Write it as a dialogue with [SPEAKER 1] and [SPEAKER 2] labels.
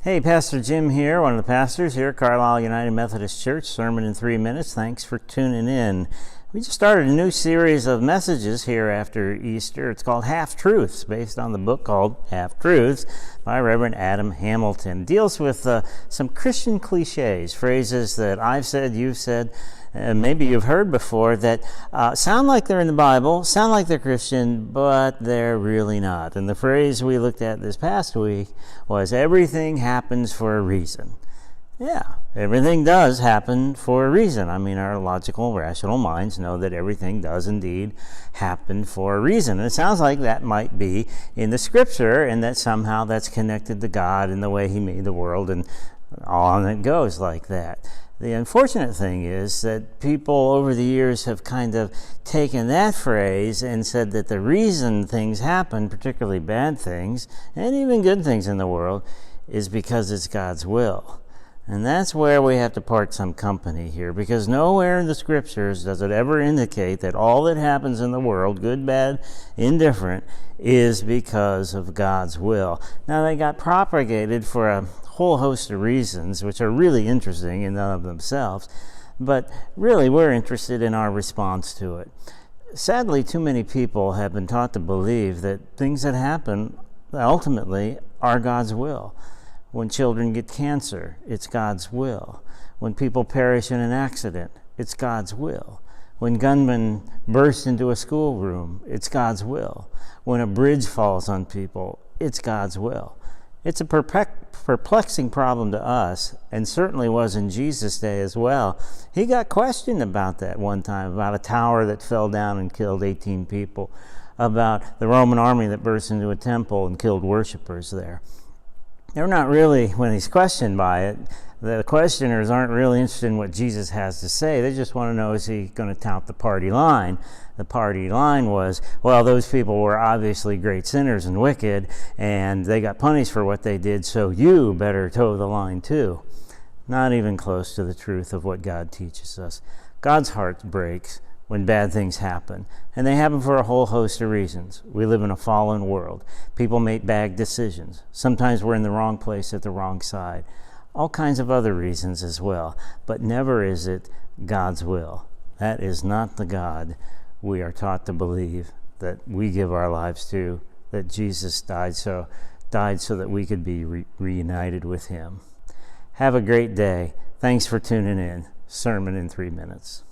[SPEAKER 1] Hey, Pastor Jim here, one of the pastors here at Carlisle United Methodist Church, Sermon in 3 minutes. Thanks for tuning in. We just started a new series of messages here after Easter. It's called Half-Truths, based on the book called Half-Truths by Reverend Adam Hamilton. It deals with some Christian cliches, phrases that I've said, you've said, maybe you've heard before, that sound like they're in the Bible, sound like they're Christian, but they're really not. And the phrase we looked at this past week was, everything happens for a reason. Yeah, everything does happen for a reason. I mean, our logical, rational minds know that everything does indeed happen for a reason. And it sounds like that might be in the Scripture, and that somehow that's connected to God and the way He made the world, and on it goes like that. The unfortunate thing is that people over the years have kind of taken that phrase and said that the reason things happen, particularly bad things, and even good things in the world, is because it's God's will. And that's where we have to part some company here, because nowhere in the Scriptures does it ever indicate that all that happens in the world, good, bad, indifferent, is because of God's will. Now, they got propagated for a whole host of reasons, which are really interesting in and of themselves, but really we're interested in our response to it. Sadly, too many people have been taught to believe that things that happen ultimately are God's will. When children get cancer, it's God's will. When people perish in an accident, it's God's will. When gunmen burst into a schoolroom, it's God's will. When a bridge falls on people, it's God's will. It's a perplexing problem to us, and certainly was in Jesus' day as well. He got questioned about that one time, about a tower that fell down and killed 18 people, about the Roman army that burst into a temple and killed worshipers there. They're not really, when he's questioned by it, the questioners aren't really interested in what Jesus has to say. They just want to know, is he going to tout the party line? The party line was, well, those people were obviously great sinners and wicked, and they got punished for what they did, so you better toe the line too. Not even close to the truth of what God teaches us. God's heart breaks when bad things happen, and they happen for a whole host of reasons. We live in a fallen world. People make bad decisions. Sometimes we're in the wrong place at the wrong side. All kinds of other reasons as well, but never is it God's will. That is not the God we are taught to believe, that we give our lives to, that Jesus died so that we could be reunited with Him. Have a great day. Thanks for tuning in. Sermon in 3 minutes.